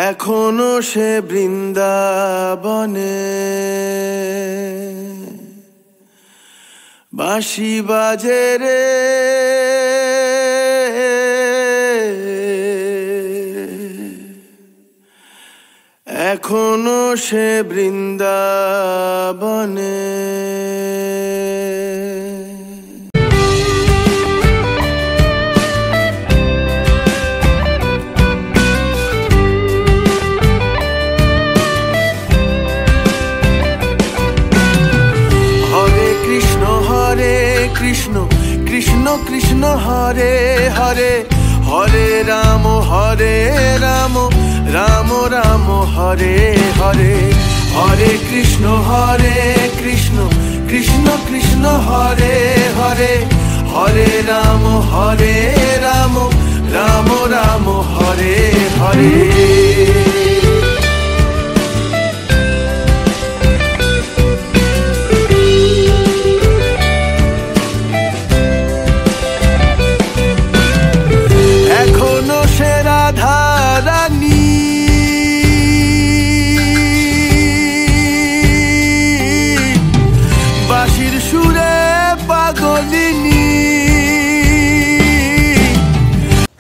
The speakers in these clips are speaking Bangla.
এখনো সে বৃন্দাবনে বাঁশি বাজে রে, এখনো সে বৃন্দাবনে। কৃষ্ণ কৃষ্ণ কৃষ্ণ হরে হরে, হরে রাম রাম রাম হরে হরে। হরে কৃষ্ণ কৃষ্ণ কৃষ্ণ হরে হরে, হরে রাম রাম রাম হরে হরে।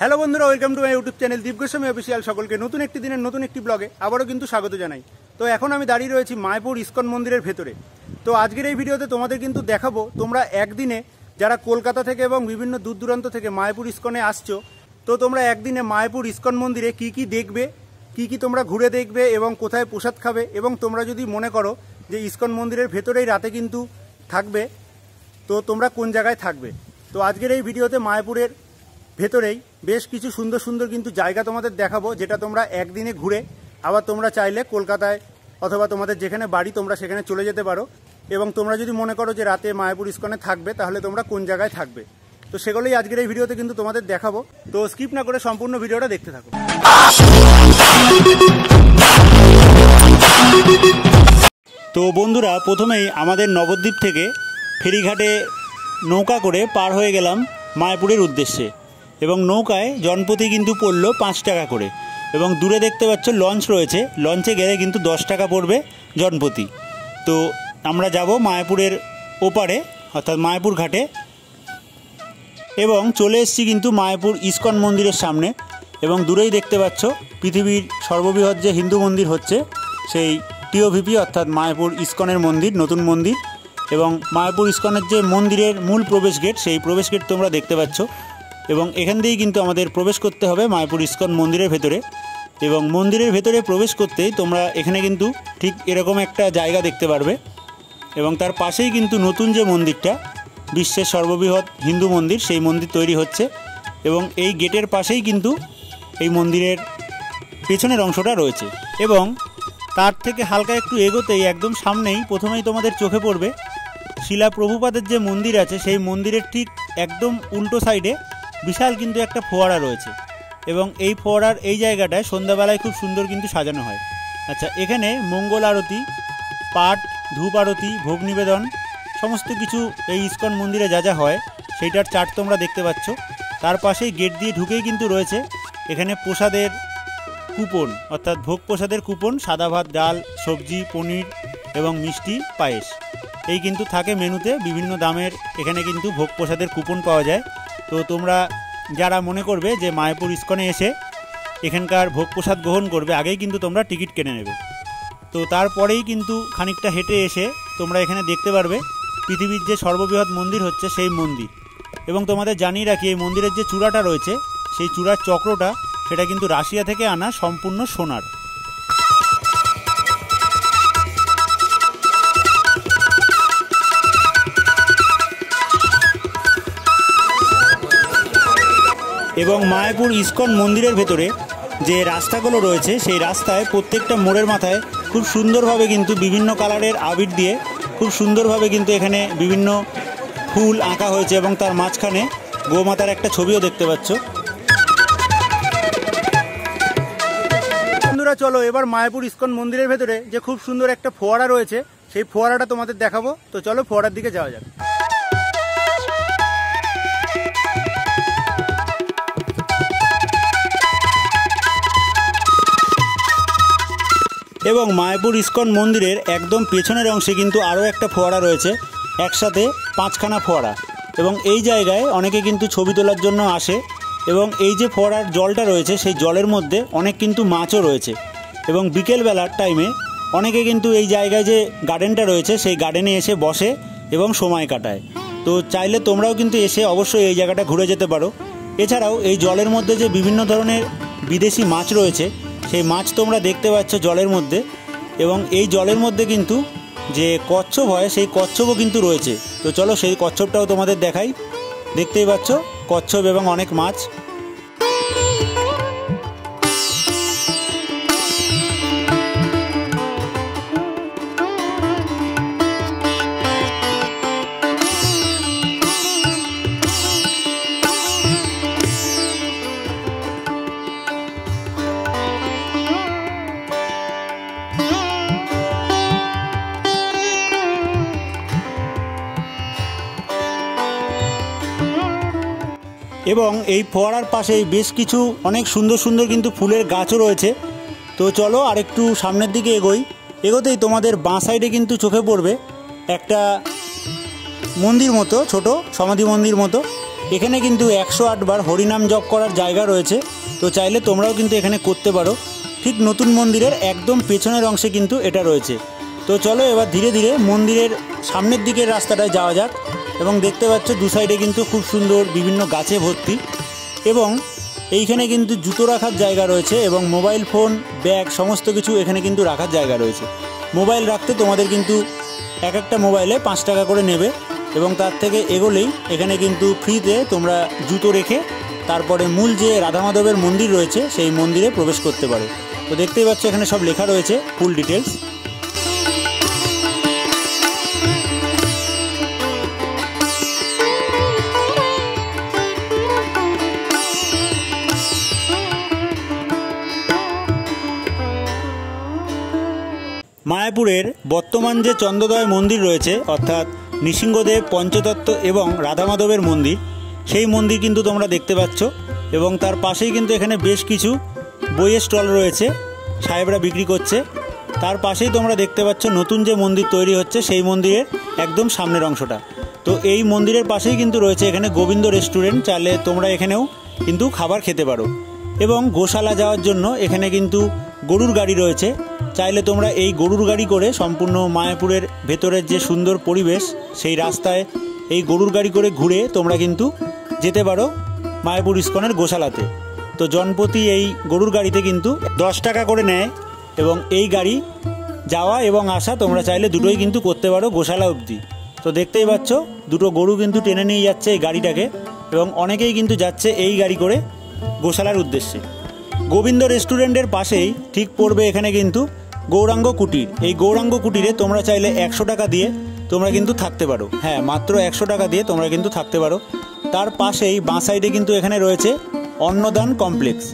হ্যালো বন্ধুরা, welcome to my YouTube channel Deep Goswami official. সকলকে নতুন একটি দিনের নতুন একটি ব্লগে আবারও কিন্তু স্বাগত জানাই। তো এখন আমি দাঁড়িয়ে রয়েছি মায়াপুর ইস্কন মন্দিরের ভেতরে। তো আজকের এই ভিডিওতে তোমাদের কিন্তু দেখাবো তোমরা একদিনে যারা কলকাতা থেকে এবং বিভিন্ন দূর দূরান্ত থেকে মায়াপুর ইস্কনে আসছো, তো তোমরা একদিনে মায়াপুর ইস্কন মন্দিরে কি কি দেখবে, কি তোমরা ঘুরে দেখবে এবং কোথায় প্রসাদ খাবে, এবং তোমরা যদি মনে করো যে ইস্কন মন্দিরের ভেতরেই রাতে কিন্তু থাকবে, তো তোমরা কোন জায়গায় থাকবে। তো আজকের এই ভিডিওতে মায়াপুরের ভেতরেই বেশ কিছু সুন্দর সুন্দর কিন্তু জায়গা তোমাদের দেখাবো, যেটা তোমরা একদিনে ঘুরে আবার তোমরা চাইলে কলকাতায় অথবা তোমাদের যেখানে বাড়ি তোমরা সেখানে চলে যেতে পারো। এবং তোমরা যদি মনে করো যে রাতে মায়াপুর ইস্কনে থাকবে, তাহলে তোমরা কোন জায়গায় থাকবে, তো সেগুলোই আজকের এই ভিডিওতে কিন্তু তোমাদের দেখাবো। তো স্কিপ না করে সম্পূর্ণ ভিডিওটা দেখতে থাকো। তো বন্ধুরা, প্রথমেই আমাদের নবদ্বীপ থেকে ফেরিঘাটে নৌকা করে পার হয়ে গেলাম মায়াপুরের উদ্দেশ্যে, এবং নৌকায় জনপ্রতি কিন্তু পড়লো 5 টাকা করে, এবং দূরে দেখতে পাচ্ছ লঞ্চ রয়েছে, লঞ্চে গেলে কিন্তু 10 টাকা পড়বে জনপ্রতি। তো আমরা যাব মায়াপুরের ওপারে অর্থাৎ মায়াপুর ঘাটে, এবং চলে এসেছি কিন্তু মায়াপুর ইস্কন মন্দিরের সামনে। এবং দূরেই দেখতে পাচ্ছ পৃথিবীর সর্ববৃহৎ যে হিন্দু মন্দির হচ্ছে সেই টিওভিপি অর্থাৎ মায়াপুর ইস্কনের মন্দির, নতুন মন্দির। এবং মায়াপুর ইস্কনের যে মন্দিরের মূল প্রবেশ গেট, সেই প্রবেশ গেট তোমরা দেখতে পাচ্ছ, এবং এখান দিয়েই কিন্তু আমাদের প্রবেশ করতে হবে মায়াপুর ইস্কন মন্দিরের ভেতরে। এবং মন্দিরের ভেতরে প্রবেশ করতেই তোমরা এখানে কিন্তু ঠিক এরকম একটা জায়গা দেখতে পারবে, এবং তার পাশেই কিন্তু নতুন যে মন্দিরটা, বিশ্বের সর্ববৃহৎ হিন্দু মন্দির, সেই মন্দির তৈরি হচ্ছে। এবং এই গেটের পাশেই কিন্তু এই মন্দিরের পেছনের অংশটা রয়েছে, এবং তার থেকে হালকা একটু এগোতেই একদম সামনেই প্রথমেই তোমাদের চোখে পড়বে শিলা প্রভুপাদের যে মন্দির আছে, সেই মন্দিরের ঠিক একদম উল্টো সাইডে বিশাল কিন্তু একটা ফোয়ারা রয়েছে। এবং এই ফোয়ারার এই জায়গাটায় সন্ধ্যাবেলায় খুব সুন্দর কিন্তু সাজানো হয়। আচ্ছা, এখানে মঙ্গল আরতি, পাঠ, ধূপ আরতি, ভোগ নিবেদন সমস্ত কিছু এই ইস্কন মন্দিরে যা যা হয় সেইটার চার্ট তোমরা দেখতে পাচ্ছ। তার পাশেই গেট দিয়ে ঢুকেই কিন্তু রয়েছে এখানে প্রসাদের কুপন অর্থাৎ ভোগ প্রসাদের কুপন, সাদা ভাত, ডাল, সবজি, পনির এবং মিষ্টি, পায়েস, এই কিন্তু থাকে মেনুতে। বিভিন্ন দামের এখানে কিন্তু ভোগ প্রসাদের কুপন পাওয়া যায়। তো তোমরা যারা মনে করবে যে মায়াপুর ইস্কনে এসে এখানকার ভোগ প্রসাদ গ্রহণ করবে, আগেই কিন্তু তোমরা টিকিট কেটে নেবে। তো তারপরেই কিন্তু খানিকটা হেঁটে এসে তোমরা এখানে দেখতে পারবে পৃথিবীর যে সর্ববৃহৎ মন্দির হচ্ছে সেই মন্দির। এবং তোমাদের জানিয়ে রাখি, এই মন্দিরের যে চূড়াটা রয়েছে, সেই চূড়ার চক্রটা সেটা কিন্তু রাশিয়া থেকে আনা সম্পূর্ণ সোনার। এবং মায়াপুর ইস্কন মন্দিরের ভেতরে যে রাস্তাগুলো রয়েছে, সেই রাস্তায় প্রত্যেকটা মোড়ের মাথায় খুব সুন্দরভাবে কিন্তু বিভিন্ন কালারের আবির দিয়ে খুব সুন্দরভাবে কিন্তু এখানে বিভিন্ন ফুল আঁকা হয়েছে, এবং তার মাঝখানে গোমাতার একটা ছবিও দেখতে পাচ্ছ। বন্ধুরা, চলো এবার মায়াপুর ইস্কন মন্দিরের ভেতরে যে খুব সুন্দর একটা ফোয়ারা রয়েছে, সেই ফোয়ারাটা তোমাদের দেখাবো। তো চলো ফোয়ারার দিকে যাওয়া যাক। এবং মায়াপুর ইস্কন মন্দিরের একদম পেছনের অংশে কিন্তু আরও একটা ফোয়ারা রয়েছে, একসাথে 5খানা ফোয়ারা। এবং এই জায়গায় অনেকে কিন্তু ছবি তোলার জন্য আসে। এবং এই যে ফোয়ারার জলটা রয়েছে সেই জলের মধ্যে অনেক কিন্তু মাছও রয়েছে। এবং বিকেলবেলার টাইমে অনেকে কিন্তু এই জায়গায় যে গার্ডেনটা রয়েছে সেই গার্ডেনে এসে বসে এবং সময় কাটায়। তো চাইলে তোমরাও কিন্তু এসে অবশ্যই এই জায়গাটা ঘুরে যেতে পারো। এছাড়াও এই জলের মধ্যে যে বিভিন্ন ধরনের বিদেশি মাছ রয়েছে সেই মাছ তোমরা দেখতে পাচ্ছ জলের মধ্যে। এবং এই জলের মধ্যে কিন্তু যে কচ্ছপ হয় সেই কচ্ছপও কিন্তু রয়েছে। তো চলো সেই কচ্ছপটাও তোমাদের দেখাই। দেখতেই পাচ্ছ কচ্ছপ এবং অনেক মাছ। এবং এই ফোয়ারার পাশেই বেশ কিছু অনেক সুন্দর সুন্দর কিন্তু ফুলের গাছও রয়েছে। তো চলো আর একটু সামনের দিকে এগোতেই তোমাদের বাঁ সাইডে কিন্তু চোখে পড়বে একটা মন্দির মতো, ছোট সমাধি মন্দির মতো। এখানে কিন্তু 108 বার হরিনাম জপ করার জায়গা রয়েছে। তো চাইলে তোমরাও কিন্তু এখানে করতে পারো। ঠিক নতুন মন্দিরের একদম পেছনের অংশে কিন্তু এটা রয়েছে। তো চলো এবার ধীরে ধীরে মন্দিরের সামনের দিকের রাস্তাটায় যাওয়া যাক। এবং দেখতে পাচ্ছ দু সাইডে কিন্তু খুব সুন্দর বিভিন্ন গাছে ভর্তি। এবং এইখানে কিন্তু জুতো রাখার জায়গা রয়েছে এবং মোবাইল ফোন, ব্যাগ সমস্ত কিছু এখানে কিন্তু রাখার জায়গা রয়েছে। মোবাইল রাখতে তোমাদের কিন্তু একটা মোবাইলে 5 টাকা করে নেবে। এবং তার থেকে এগোলেই এখানে কিন্তু ফ্রিতে তোমরা জুতো রেখে তারপরে মূল যে রাধা মাধবের মন্দির রয়েছে সেই মন্দিরে প্রবেশ করতে পারো। তো দেখতেই পাচ্ছ এখানে সব লেখা রয়েছে ফুল ডিটেলস। মায়াপুরের বর্তমান যে চন্দ্রোদয় মন্দির রয়েছে, অর্থাৎ নৃসিংহদেব, পঞ্চতত্ত্ব এবং রাধা মাধবের মন্দির, সেই মন্দির কিন্তু তোমরা দেখতে পাচ্ছ। এবং তার পাশেই কিন্তু এখানে বেশ কিছু বইয়ের স্টল রয়েছে, সাহেবরা বিক্রি করছে। তার পাশেই তোমরা দেখতে পাচ্ছ নতুন যে মন্দির তৈরি হচ্ছে সেই মন্দিরের একদম সামনের অংশটা। তো এই মন্দিরের পাশেই কিন্তু রয়েছে এখানে গোবিন্দ রেস্টুরেন্ট, চাইলে তোমরা এখানেও কিন্তু খাবার খেতে পারো। এবং গোশালা যাওয়ার জন্য এখানে কিন্তু গরুর গাড়ি রয়েছে, চাইলে তোমরা এই গরুর গাড়ি করে সম্পূর্ণ মায়াপুরের ভেতরের যে সুন্দর পরিবেশ সেই রাস্তায় এই গরুর গাড়ি করে ঘুরে তোমরা কিন্তু যেতে পারো মায়াপুর ইস্কনের গোশালাতে। তো জনপ্রতি এই গরুর গাড়িতে কিন্তু 10 টাকা করে নেয়। এবং এই গাড়ি যাওয়া এবং আসা তোমরা চাইলে দুটোই কিন্তু করতে পারো গোশালা অবধি। তো দেখতেই পাচ্ছ দুটো গরু কিন্তু টেনে নিয়ে যাচ্ছে এই গাড়িটাকে। এবং অনেকেই কিন্তু যাচ্ছে এই গাড়ি করে গোশালার উদ্দেশ্যে। গোবিন্দ রেস্টুরেন্টের পাশেই ঠিক পড়বে এখানে কিন্তু গৌরাঙ্গ কুটির। এই গৌরাঙ্গ কুটিরে তোমরা চাইলে 100 টাকা দিয়ে তোমরা কিন্তু থাকতে পারো। হ্যাঁ, মাত্র 100 টাকা দিয়ে তোমরা কিন্তু থাকতে পারো। তার পাশেই বাঁ সাইডে কিন্তু এখানে রয়েছে অন্নদান কমপ্লেক্স।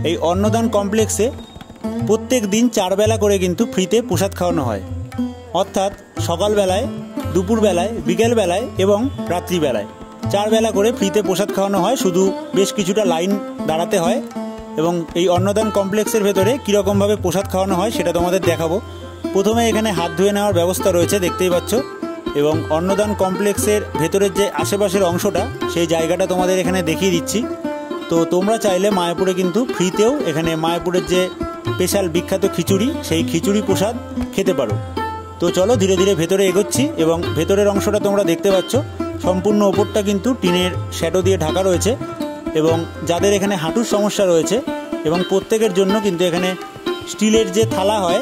এই অন্নদান কমপ্লেক্সে প্রত্যেক দিন 4 বেলা করে কিন্তু ফ্রিতে প্রসাদ খাওয়ানো হয়। অর্থাৎ সকালবেলায়, দুপুরবেলায়, বিকেলবেলায় এবং রাত্রিবেলায় 4 বেলা করে ফ্রিতে প্রসাদ খাওয়ানো হয়। শুধু বেশ কিছুটা লাইন দাঁড়াতে হয়। এবং এই অন্নদান কমপ্লেক্সের ভেতরে কীরকমভাবে প্রসাদ খাওয়ানো হয় সেটা তোমাদের দেখাবো। প্রথমে এখানে হাত ধুয়ে নেওয়ার ব্যবস্থা রয়েছে, দেখতেই পাচ্ছ। এবং অন্নদান কমপ্লেক্সের ভেতরের যে আশেপাশের অংশটা সেই জায়গাটা তোমাদের এখানে দেখিয়ে দিচ্ছি। তো তোমরা চাইলে মায়াপুরে কিন্তু ফ্রিতেও এখানে মায়াপুরের যে স্পেশাল বিখ্যাত খিচুড়ি, সেই খিচুড়ি প্রসাদ খেতে পারো। তো চলো ধীরে ধীরে ভেতরে এগোচ্ছি। এবং ভেতরের অংশটা তোমরা দেখতে পাচ্ছ সম্পূর্ণ ওপরটা কিন্তু টিনের শ্যাডো দিয়ে ঢাকা রয়েছে। এবং যাদের এখানে হাঁটুর সমস্যা রয়েছে এবং প্রত্যেকের জন্য কিন্তু এখানে স্টিলের যে থালা হয়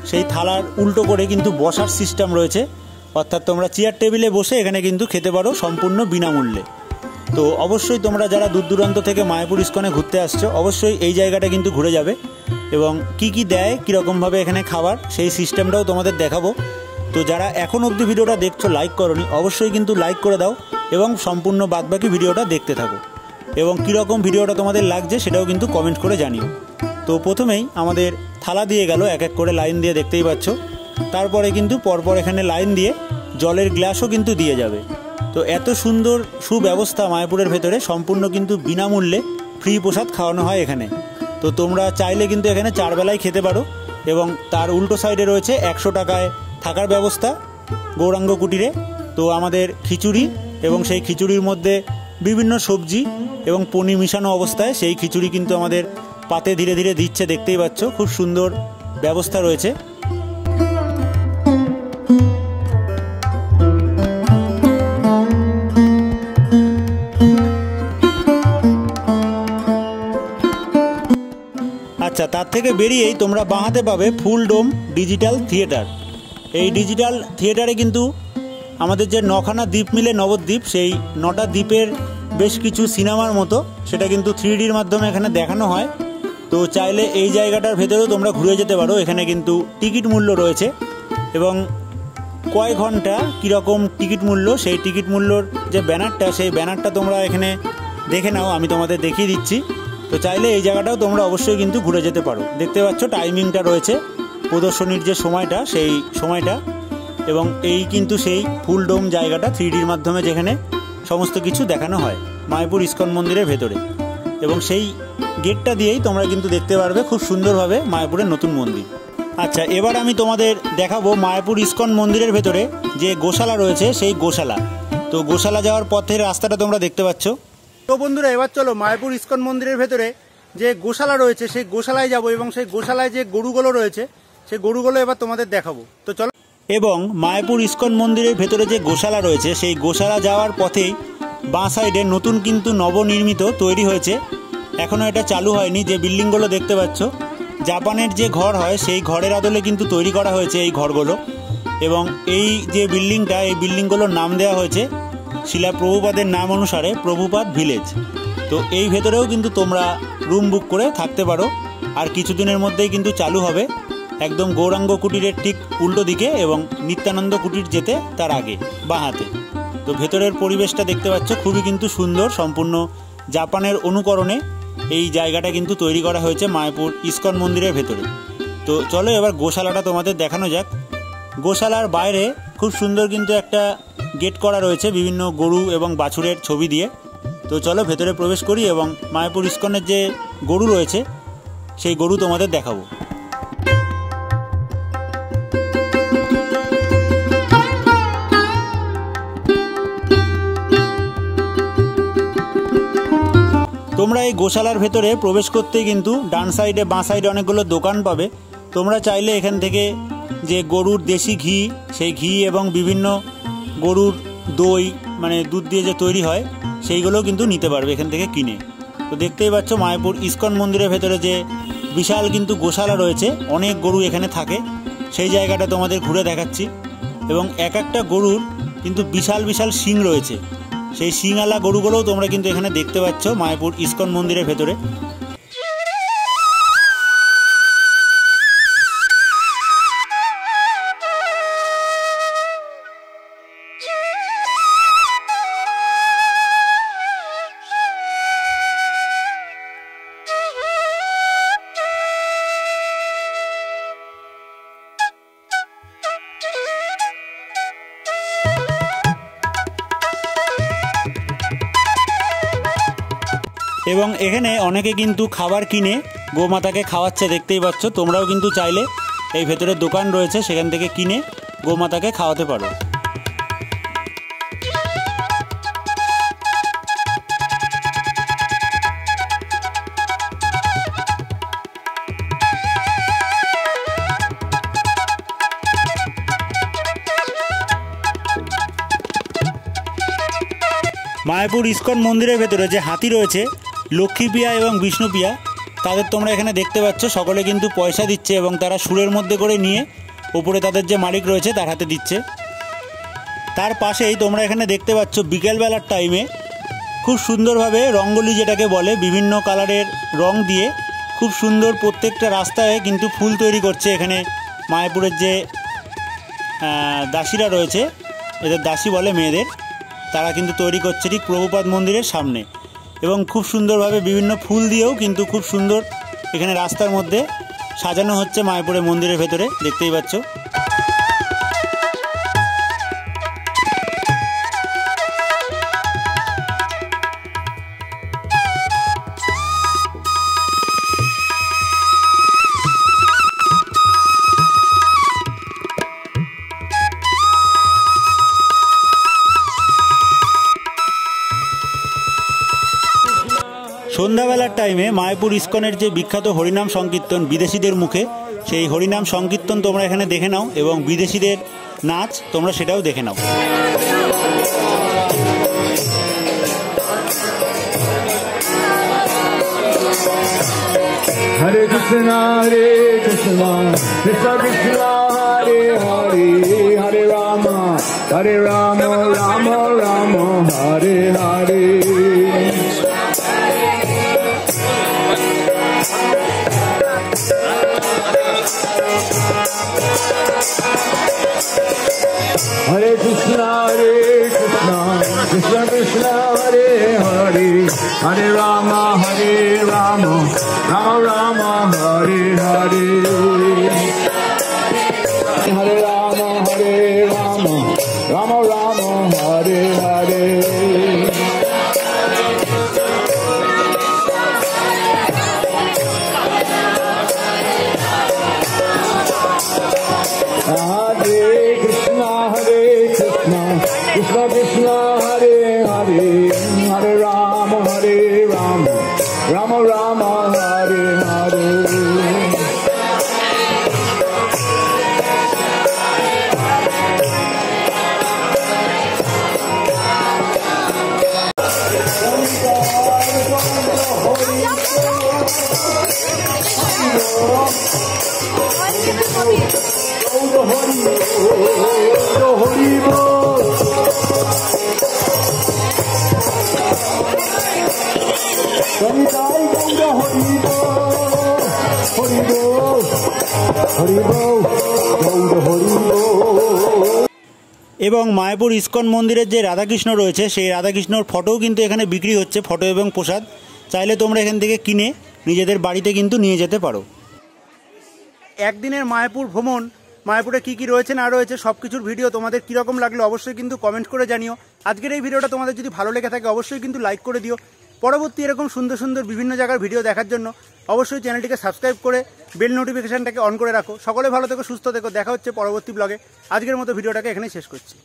সেই থালার উল্টো করে কিন্তু বসার সিস্টেম রয়েছে। অর্থাৎ তোমরা চেয়ার টেবিলে বসে এখানে কিন্তু খেতে পারো সম্পূর্ণ বিনামূল্যে। তো অবশ্যই তোমরা যারা দূর দূরান্ত থেকে মায়াপুর ইস্কনে ঘুরতে আসছো অবশ্যই এই জায়গাটা কিন্তু ঘুরে যাবে। এবং কি কি দেয়, কীরকমভাবে এখানে খাবার, সেই সিস্টেমটাও তোমাদের দেখাবো। তো যারা এখন অবধি ভিডিওটা দেখছো লাইক করোনি, অবশ্যই কিন্তু লাইক করে দাও এবং সম্পূর্ণ বাদবাকি ভিডিওটা দেখতে থাকো। এবং কীরকম ভিডিওটা তোমাদের লাগছে সেটাও কিন্তু কমেন্ট করে জানিও। তো প্রথমেই আমাদের থালা দিয়ে গেল এক এক করে লাইন দিয়ে, দেখতেই পাচ্ছ। তারপরে কিন্তু পরপর এখানে লাইন দিয়ে জলের গ্লাসও কিন্তু দিয়ে যাবে। তো এত সুন্দর সুব্যবস্থা মায়াপুরের ভেতরে, সম্পূর্ণ কিন্তু বিনামূল্যে ফ্রি প্রসাদ খাওয়ানো হয় এখানে। তো তোমরা চাইলে কিন্তু এখানে 4 বেলায় খেতে পারো। এবং তার উল্টো সাইডে রয়েছে 100 টাকায় থাকার ব্যবস্থা গৌরাঙ্গ কুটিরে। তো আমাদের খিচুড়ি এবং সেই খিচুড়ির মধ্যে বিভিন্ন সবজি এবং পনির মিশানো অবস্থায় সেই খিচুড়ি কিন্তু আমাদের পাতে ধীরে ধীরে দিচ্ছে, দেখতেই পাচ্ছ। খুব সুন্দর ব্যবস্থা রয়েছে। আচ্ছা, তার থেকে বেরিয়েই তোমরা বাঁহাতে পাবে ফুল ডোম ডিজিটাল থিয়েটার। এই ডিজিটাল থিয়েটারে কিন্তু আমাদের যে 9খানা দ্বীপ মিলে নবদ্বীপ, সেই 9টা দ্বীপের বেশ কিছু সিনেমার মতো সেটা কিন্তু 3Dর মাধ্যমে এখানে দেখানো হয়। তো চাইলে এই জায়গাটার ভেতরেও তোমরা ঘুরে যেতে পারো। এখানে কিন্তু টিকিট মূল্য রয়েছে এবং কয় ঘন্টা কীরকম টিকিট মূল্য, সেই টিকিট মূল্যর যে ব্যানারটা, সেই ব্যানারটা তোমরা এখানে দেখে নাও, আমি তোমাদের দেখিয়ে দিচ্ছি। তো চাইলে এই জায়গাটাও তোমরা অবশ্যই কিন্তু ঘুরে যেতে পারো। দেখতে পাচ্ছ টাইমিংটা রয়েছে, প্রদর্শনীর যে সময়টা, সেই সময়টা। এবং এই কিন্তু সেই ফুল ডোম জায়গাটা 3Dর মাধ্যমে যেখানে সমস্ত কিছু দেখানো হয় মায়াপুর ইস্কন মন্দিরের ভেতরে। এবং সেই গেটটা দিয়েই তোমরা কিন্তু দেখতে পারবে খুব সুন্দরভাবে মায়াপুরের নতুন মন্দির। আচ্ছা, এবার আমি তোমাদের দেখাবো মায়াপুর ইস্কন মন্দিরের ভেতরে যে গোশালা রয়েছে, সেই গোশালা। তো গোশালা যাওয়ার পথের রাস্তাটা তোমরা দেখতে পাচ্ছ। তো বন্ধুরা, এবার চলো মায়াপুর ইস্কন মন্দিরের ভেতরে যে গোশালা রয়েছে সেই গোশালায় যাব এবং সেই গোশালায় যে গরুগুলো রয়েছে সেই গরুগুলো এবার তোমাদের দেখাবো। তো চলো। এবং মায়াপুর ইস্কন মন্দিরের ভেতরে যে গোশালা রয়েছে সেই গোশালা যাওয়ার পথেই বাঁ সাইডে নতুন কিন্তু নবনির্মিত তৈরি হয়েছে, এখনও এটা চালু হয়নি, যে বিল্ডিংগুলো দেখতে পাচ্ছ জাপানের যে ঘর হয় সেই ঘরের আদলে কিন্তু তৈরি করা হয়েছে এই ঘরগুলো। এবং এই যে বিল্ডিংটা, এই বিল্ডিংগুলোর নাম দেওয়া হয়েছে শিলা প্রভুপাদের নাম অনুসারে প্রভুপাদ ভিলেজ। তো এই ভেতরেও কিন্তু তোমরা রুম বুক করে থাকতে পারো। আর কিছুদিনের মধ্যেই কিন্তু চালু হবে একদম গৌরাঙ্গ কুটিরের ঠিক উল্টো দিকে এবং নিত্যানন্দ কুটির যেতে তার আগে বাঁ হাতে। তো ভেতরের পরিবেশটা দেখতে পাচ্ছ খুবই কিন্তু সুন্দর, সম্পূর্ণ জাপানের অনুকরণে এই জায়গাটা কিন্তু তৈরি করা হয়েছে মায়াপুর ইস্কন মন্দিরের ভেতরে। তো চলো এবার গোশালাটা তোমাদের দেখানো যাক। গোশালার বাইরে খুব সুন্দর কিন্তু একটা গেট করা রয়েছে বিভিন্ন গরু এবং বাছুরের ছবি দিয়ে। তো চলো ভেতরে প্রবেশ করি এবং মায়াপুর ইস্কনের যে গরু রয়েছে সেই গরু তোমাদের দেখাবো। তোমরা এই গোশালার ভেতরে প্রবেশ করতেই কিন্তু ডান সাইডে বাঁ সাইডে অনেকগুলো দোকান পাবে। তোমরা চাইলে এখান থেকে যে গরুর দেশি ঘি, সেই ঘি এবং বিভিন্ন গরুর দই, মানে দুধ দিয়ে যে তৈরি হয়, সেইগুলোও কিন্তু নিতে পারবে এখান থেকে কিনে। তো দেখতেই পাচ্ছ মায়াপুর ইস্কন মন্দিরের ভেতরে যে বিশাল কিন্তু গোশালা রয়েছে, অনেক গরু এখানে থাকে, সেই জায়গাটা তোমাদের ঘুরে দেখাচ্ছি। এবং এক একটা গরুর কিন্তু বিশাল বিশাল শিং রয়েছে, সেই শিংওয়ালা গরুগুলোও তোমরা কিন্তু এখানে দেখতে পাচ্ছ মায়াপুর ইস্কন মন্দিরের ভেতরে। এবং এখানে অনেকে কিন্তু খাবার কিনে গোমাতাকে খাওয়াচ্ছে, দেখতেই পাচ্ছ। তোমরাও কিন্তু চাইলে এই ভেতরে দোকান রয়েছে, সেখান থেকে কিনে গোমাতাকে খাওয়াতে পারো। মায়াপুর ইস্কন মন্দিরের ভেতরে যে হাতি রয়েছে, লক্ষ্মীপ্রিয়া এবং বিষ্ণুপ্রিয়া, তাদের তোমরা এখানে দেখতে পাচ্ছ। সকলে কিন্তু পয়সা দিচ্ছে এবং তারা সুরের মধ্যে করে নিয়ে উপরে তাদের যে মালিক রয়েছে তার হাতে দিচ্ছে। তার পাশেই তোমরা এখানে দেখতে পাচ্ছ বিকেলবেলার টাইমে খুব সুন্দরভাবে রঙ্গোলি, যেটাকে বলে, বিভিন্ন কালারের রং দিয়ে খুব সুন্দর প্রত্যেকটা রাস্তায় কিন্তু ফুল তৈরি করছে এখানে মায়াপুরের যে দাসীরা রয়েছে, এদের দাসী বলে মেয়েদের, তারা কিন্তু তৈরি করছে ঠিক প্রভুপাদ মন্দিরের সামনে। এবং খুব সুন্দরভাবে বিভিন্ন ফুল দিয়েও কিন্তু খুব সুন্দর এখানে রাস্তার মধ্যে সাজানো হচ্ছে মায়াপুরের মন্দিরের ভেতরে, দেখতেই পাচ্ছ। সন্ধ্যাবেলার টাইমে মায়াপুর ইস্কনের যে বিখ্যাত হরিনাম সংকীর্তন বিদেশিদের মুখে, সেই হরিনাম সংকীর্তন তোমরা এখানে দেখে নাও এবং বিদেশিদের নাচ তোমরা সেটাও দেখে নাও। Hare Krishna, Krishna Krishna, Hare Hare, Hare Rama, Rama Rama, Hare Hare. Hare Krishna, Krishna Krishna, Hare Hare, Hare Rama, Rama Rama, Hare Hare. Hare Rama, Rama Rama, Hare Hare. Krishna Krishna, Hare Hare, Hare Rama, Rama Rama, Hare Hare. এবং মায়াপুর ইস্কন মন্দিরের যে রাধাকৃষ্ণ রয়েছে সেই রাধাকৃষ্ণর ফটোও কিন্তু এখানে বিক্রি হচ্ছে, ফটো এবং প্রসাদ। চাইলে তোমরা এখান থেকে কিনে নিজেদের বাড়িতে কিন্তু নিয়ে যেতে পারো। একদিনের মায়াপুর ভ্রমণ, মায়াপুরে কী কী রয়েছে না রয়েছে সব কিছুর ভিডিও তোমাদের কীরকম লাগলো অবশ্যই কিন্তু কমেন্ট করে জানিও। আজকের এই ভিডিওটা তোমাদের যদি ভালো লেগে থাকে অবশ্যই কিন্তু লাইক করে দিও। পরবর্তী এরকম সুন্দর সুন্দর বিভিন্ন জায়গার ভিডিও দেখার জন্য অবশ্যই চ্যানেলটিকে সাবস্ক্রাইব করে বেল নোটিফিকেশানটাকে অন করে রাখো। সকলে ভালো থেকো, সুস্থ থেকো, দেখা হচ্ছে পরবর্তী ব্লগে। আজকের মতো ভিডিওটাকে এখানেই শেষ করছি।